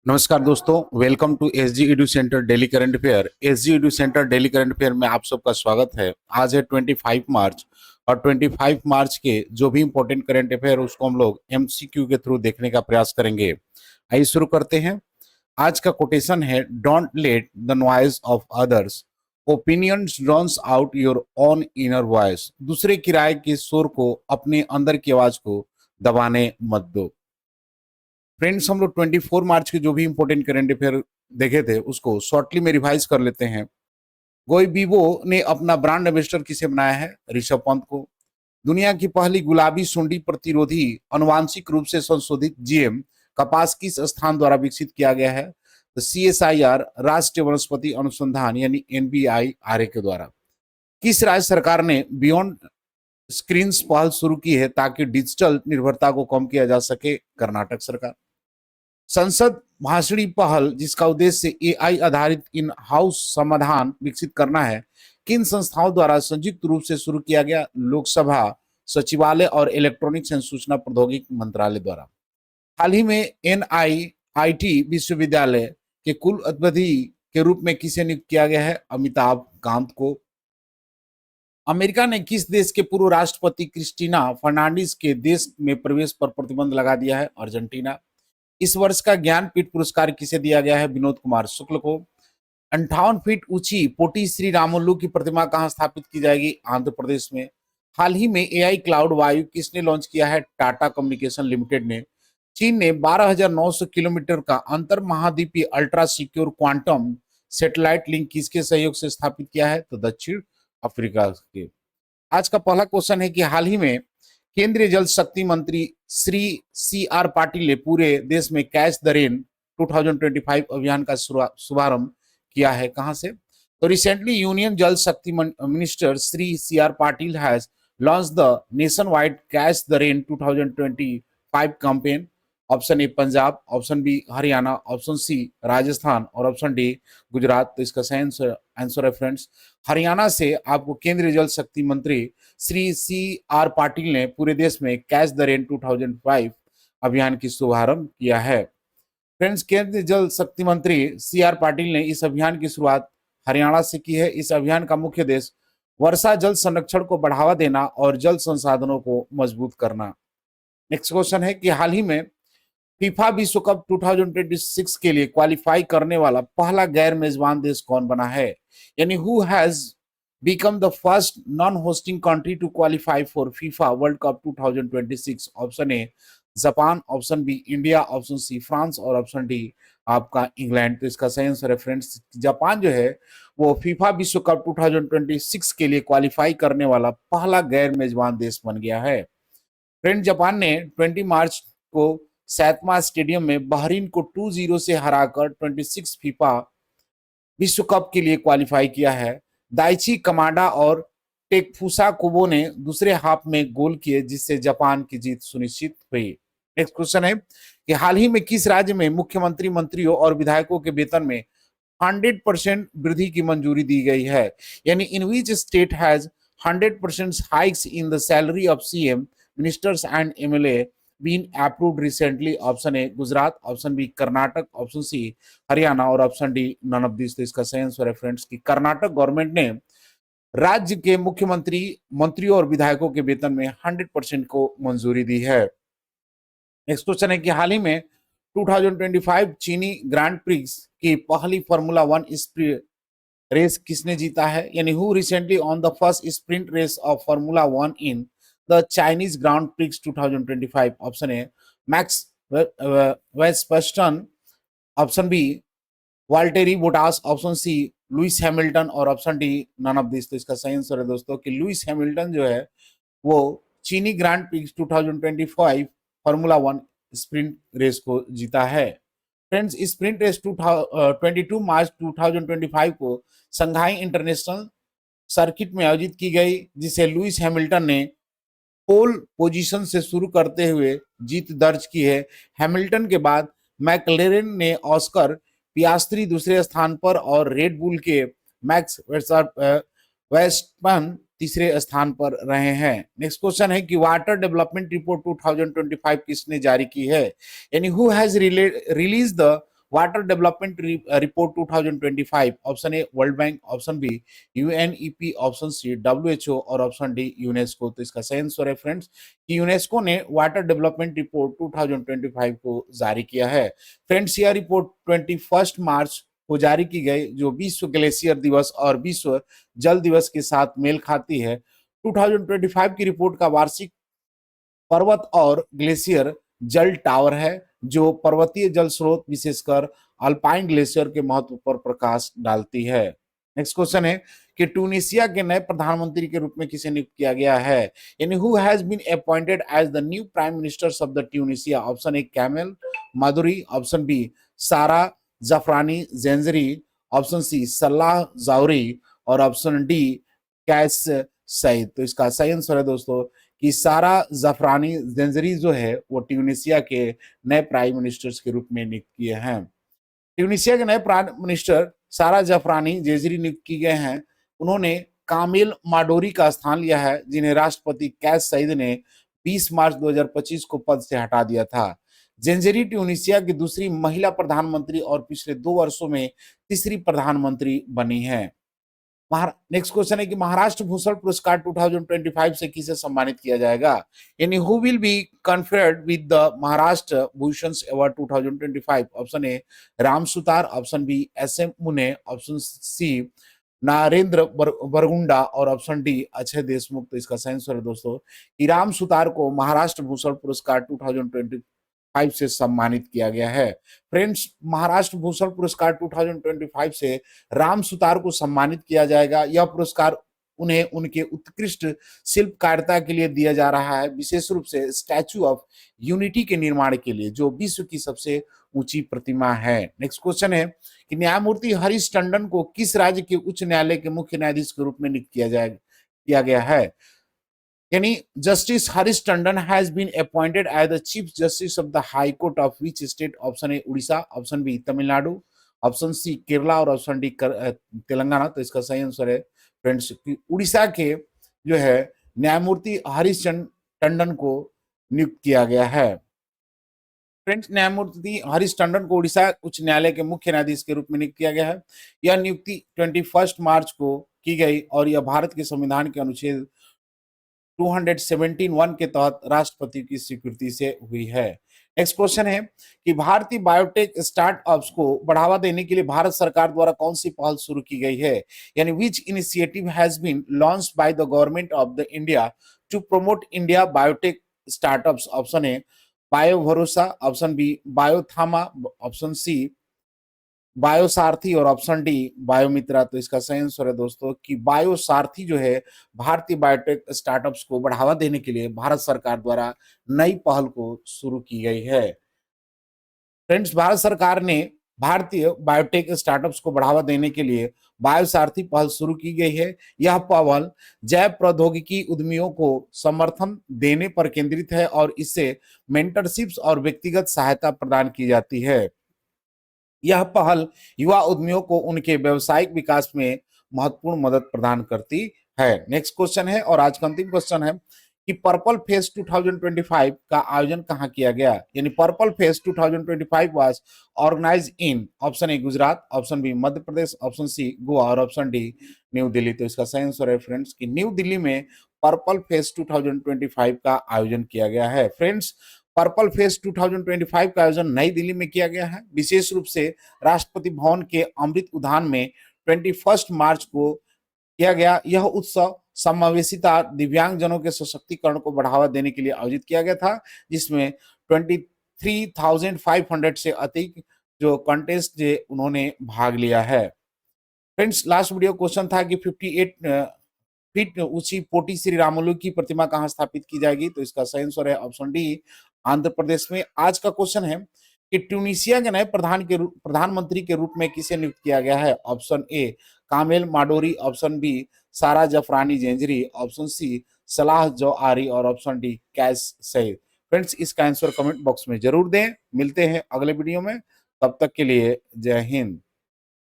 नमस्कार दोस्तों, welcome to SG Edu Centre daily current affair. SG Edu Centre daily current affair में आप सबका स्वागत है। आज है 25 मार्च और 25 मार्च के जो भी इंपॉर्टेंट करंट अफेयर उसको हम लोग एमसीक्यू के थ्रू देखने का प्रयास करेंगे। आइए शुरू करते हैं। आज का कोटेशन है, don't let the noise of others opinions drones out your own inner voice. दूसरे की राय के शोर को अपने अंदर की आवाज को दबाने मत दो। फ्रेंड्स, हम लोग 24 मार्च के जो भी इंपॉर्टेंट करंट अफेयर देखे थे उसको शॉर्टली में रिवाइज कर लेते हैं। गोइबिबो ने अपना ब्रांड एम्बेसडर किसे बनाया है? ऋषभ पंत को। दुनिया की पहली गुलाबी सुंडी प्रतिरोधी अनुवांशिक रूप से संशोधित जीएम कपास किस स्थान द्वारा विकसित किया गया है? तो सीएसआईआर राष्ट्रीय वनस्पति अनुसंधान यानी एनबीआईआरए के द्वारा। किस राज्य सरकार ने बियॉन्ड स्क्रीन्स पहल शुरू की है ताकि डिजिटल निर्भरता को कम किया जा सके? कर्नाटक सरकार। संसद भाषणी पहल जिसका उद्देश्य एआई आधारित इन हाउस समाधान विकसित करना है, किन संस्थाओं द्वारा संयुक्त रूप से शुरू किया गया? लोकसभा सचिवालय और इलेक्ट्रॉनिक्स एवं सूचना प्रौद्योगिकी मंत्रालय द्वारा। हाल ही में एनआईआईटी विश्वविद्यालय के कुलाधिपति के रूप में किसे नियुक्त किया गया है? अमिताभ कांत को। अमेरिका ने किस देश के पूर्व राष्ट्रपति क्रिस्टीना फर्नांडिस के देश में प्रवेश पर प्रतिबंध लगा दिया है? अर्जेंटीना। इस वर्ष का ज्ञानपीठ पुरस्कार किसे दिया गया है? विनोद कुमार शुक्ल को। 58 फीट ऊंची पोटी श्री रामुलु की प्रतिमा कहां स्थापित की जाएगी? आंध्र प्रदेश में। हाल ही में एआई क्लाउड वायु किसने लॉन्च किया है? टाटा कम्युनिकेशन लिमिटेड ने। चीन ने 12,900 किलोमीटर का अंतर महाद्वीपीय ultra secure quantum satellite link किसके सहयोग से स्थापित किया है? तो दक्षिण अफ्रीका के। आज का पहला क्वेश्चन है कि हाल ही में केंद्रीय जल शक्ति मंत्री श्री सी.आर. पाटिल ने पूरे देश में कैच द रेन 2025 अभियान का शुभारंभ किया है। कहां से? तो recently union Jal Shakti minister Shri C R. Patil has launch the nationwide catch the rain 2025 campaign. Option A Punjab, option B Haryana, option C Rajasthan और ऑप्शन डी गुजरात। तो इसका सही आंसर है फ्रेंड्स हरियाणा से। आपको केंद्रीय जल शक्ति मंत्री श्री सी.आर. पाटिल ने पूरे देश में कैच द रेन 2005 अभियान की शुभारंभ किया है। फ्रेंड्स, केंद्रीय जल शक्ति मंत्री सी.आर. पाटिल ने इस अभियान की शुरुआत हरियाणा से की है। इस अभियान का मुख्य उद्देश्य वर्षा जल संरक्षण को बढ़ावा देना और जल संसाधनों को मजबूत करना। नेक्स्ट क्वेश्चन है कि हाल ही में फीफा विश्व कप 2026 के लिए क्वालिफाई करने वाला पहला गैर मेजबान देश कौन बना है? यानी who has become the first non-hosting country to qualify for FIFA World Cup 2026? Option A Japan, option B India, option C France और ऑप्शन डी आपका इंग्लैंड। तो इसका सही आंसर है फ्रेंड्स जापान जो है वो फीफा विश्व कप 2026 के लिए क्वालिफाई करने वाला पहला गैर मेजबान देश बन गया है। फ्रेंड, जापान ने 20 मार्च को सैतमा स्टेडियम में बहरीन को 2-0 से हराकर 26 फीफा विश्व कप के लिए क्वालिफाई किया है। दाइची कमाडा और टेकफुसा कोबो ने दूसरे हाफ में गोल किए जिससे जापान की जीत सुनिश्चित हुई। नेक्स्ट क्वेश्चन है कि हाल ही में किस राज्य में मुख्यमंत्री, मंत्रियों और विधायकों के वेतन में 100% वृद्धि की मंजूरी दी गई है? यानी in which state has 100% hikes in the salary of CM, ministers and MLA been approved recently? Option A Gujarat, option B Karnataka, option C Haryana और option D none of this. तो इसका सही आंसर है फ्रेंड्स कि कर्नाटक गवर्नमेंट ने राज्य के मुख्यमंत्री, मंत्रियों और विधायकों के वेतन में 100% को मंजूरी दी है। नेक्स्ट क्वेश्चन है कि हाल ही में 2025 चीनी ग्रांड प्रिक्स की पहली फार्मूला 1 स्प्रिंट रेस किसने जीता है? यानी who recently won the first sprint race of Formula 1 in the Chinese Grand prix 2025? Option A Max Western, option B Valtteri Bottas, option C Lewis Hamilton और option D none of this. तो इसका सही answer है दोस्तों कि Lewis Hamilton जो है वो चीनी grand prix 2025 formula 1 sprint race को जीता है। फ्रेंड्स, स्प्रिंट रेस 22 मार्च 2025 को संघाई इंटरनेशनल सर्किट में आयोजित की गई जिसे लुइस हैमिल्टन ने पोल पोजीशन से शुरू करते हुए जीत दर्ज की है। हैमिल्टन के बाद मैकलेरन ने ऑस्कर पियास्त्री दूसरे स्थान पर और रेड बुल के मैक्स वेस्टमैन तीसरे स्थान पर रहे हैं। नेक्स्ट क्वेश्चन है कि वाटर डेवलपमेंट रिपोर्ट 2025 किसने जारी की है? यानी who has release the water development report 2025, option A World Bank, option B UNEP, option C WHO और ऑप्शन डी यूनेस्को। तो इसका सही आंसर है फ्रेंड्स कि यूनेस्को ने वाटर डेवलपमेंट रिपोर्ट 2025 को जारी किया है। फ्रेंड्स यह रिपोर्ट 21 मार्च को जारी की गई, जो विश्व ग्लेशियर दिवस और विश्व जल दिवस के साथ मेल खाती है। 2025 की रिपोर्ट का वार्षिक पर्वत और ग्लेशियर जल टावर है, जो पर्वतीय जल स्रोत विशेषकर अल्पाइन ग्लेशियर के महत्व पर प्रकाश डालती है। नेक्स्ट क्वेश्चन है कि ट्यूनिसिया के नए प्रधानमंत्री के रूप में किसे नियुक्त किया गया है, यानी who has been appointed as the new prime minister of the Tunisia. Option A Kamel Madouri, option B Sara Zaafrani Zenzri, option C सलाह जाउरी और ऑप्शन डी कैस सईद। तो इसका सही आंसर है दोस्तों कि सारा जफरानी जेंजरी जो है वो ट्यूनिसिया के नए प्राइम मिनिस्टर्स के रूप में नियुक्त किए हैं। ट्यूनिसिया के नए प्राइम मिनिस्टर सारा जफरानी जेजरी नियुक्त किए गए हैं। उन्होंने कामिल माडोरी का स्थान लिया है, जिन्हें राष्ट्रपति कैस सईद ने 20 मार्च 2025 को पद से हटा दिया था। जेंजरी ट्यूनिसिया की दूसरी महिला प्रधानमंत्री और पिछले 2 वर्षों में तीसरी प्रधानमंत्री बनी है। नेक्स्ट क्वेश्चन है कि महाराष्ट्र भूषण पुरस्कार 2025 से किसे सम्मानित किया जाएगा, यानी who will be conferred with the Maharashtra Bhushan award 2025। Option A Ram Sutar, option B S M Mune, option C Narendra Bargunda और ऑप्शन डी अक्षय देशमुख। तो इसका सही आंसर है दोस्तों कि राम सुतार को महाराष्ट्र भूषण पुरस्कार 2025 से सम्मानित किया गया है। फ्रेंड्स महाराष्ट्र भूषण पुरस्कार 2025 से राम सुतार को सम्मानित किया जाएगा। यह पुरस्कार उन्हें उनके उत्कृष्ट शिल्पकारिता के लिए दिया जा रहा है, विशेष रूप से स्टैचू ऑफ यूनिटी के निर्माण के लिए, जो विश्व की सबसे ऊंची प्रतिमा है। नेक्स्ट क्वेश्चन है कि न्यायमूर्ति हरीश टंडन को किस राज्य के उच्च न्यायालय के मुख्य न्यायाधीश के रूप में नियुक्त किया गया है, यानी justice Harish Tandon has been appointed as the chief justice of the high court of which state. Option A Odisha, option B Tamil Nadu, option C Kerala और ऑप्शन डी तेलंगाना। तो इसका सही आंसर है फ्रेंड्स कि उड़ीसा के जो है न्यायमूर्ति हरीश टंडन को नियुक्त किया गया है। फ्रेंड्स न्यायमूर्ति हरीश टंडन को उड़ीसा उच्च न्यायालय के मुख्य न्यायाधीश के रूप में नियुक्त किया गया है। यह नियुक्ति 21 मार्च को की गई और यह भारत के संविधान के अनुच्छेद 217(1) के तहत राष्ट्रपति की स्वीकृति से हुई है। नेक्स्ट क्वेश्चन है कि भारतीय बायोटेक स्टार्टअप्स को बढ़ावा देने के लिए भारत सरकार द्वारा कौन सी पहल शुरू की गई है, यानी which initiative has been launched by the government of the India to promote India biotech startups. Option A bio Bharosa, option B बायोथामा, ऑप्शन सी बायोसारथी और ऑप्शन डी बायोमित्रा। तो इसका सही आंसर है दोस्तों कि बायोसारथी जो है भारतीय बायोटेक स्टार्टअप्स को बढ़ावा देने के लिए भारत सरकार द्वारा नई पहल को शुरू की गई है। फ्रेंड्स भारत सरकार ने भारतीय बायोटेक स्टार्टअप्स को बढ़ावा देने के लिए बायोसारथी पहल शुरू की गई है। यह पहल जैव प्रौद्योगिकी उद्यमियों को समर्थन देने पर केंद्रित है और इससे मेंटरशिप्स और व्यक्तिगत सहायता प्रदान की जाती है। यह पहल युवा उद्यमियों को उनके व्यावसायिक विकास में महत्वपूर्ण मदद प्रदान करती है। नेक्स्ट क्वेश्चन है और आज का अंतिम क्वेश्चन है कि पर्पल फेस्ट 2025 का आयोजन कहां किया गया, यानी purple fest 2025 was organized in option A Gujarat, option B Madhya Pradesh, option C Goa और ऑप्शन डी न्यू दिल्ली। तो इसका सही आंसर है फ्रेंड्स कि न्यू दिल्ली में पर्पल फेस्ट 2025 का आयोजन किया गया है। फ्रेंड्स पर्पल फेस्ट 2025 का आयोजन नई दिल्ली में किया गया है, विशेष रूप से राष्ट्रपति भवन के अमृत उद्यान में 21 मार्च को किया गया। यह उत्सव समावेशिता, दिव्यांगजनों के सशक्तिकरण को बढ़ावा देने के लिए आयोजित किया गया था, जिसमें 23,500 से अधिक जो कंटेस्ट उन्होंने भाग लिया है। फ्रेंड्स लास्ट वीडियो क्वेश्चन था कि 58 फीट ऊंची पोटी श्री रामुलु की प्रतिमा कहां स्थापित की जाएगी, तो इसका सही आंसर है ऑप्शन डी आंध्र प्रदेश में। आज का क्वेश्चन है कि ट्यूनिसिया के नए प्रधानमंत्री के रूप में किसे नियुक्त किया गया है। Option A Kamel Madouri, option B Sara Zaafrani Zenzri, option C सलाह जो आरी और option D Kais Saied. Friends इसका आंसर कमेंट बॉक्स में जरूर दें। मिलते हैं अगले वीडियो में, तब तक के लिए जय हिंद।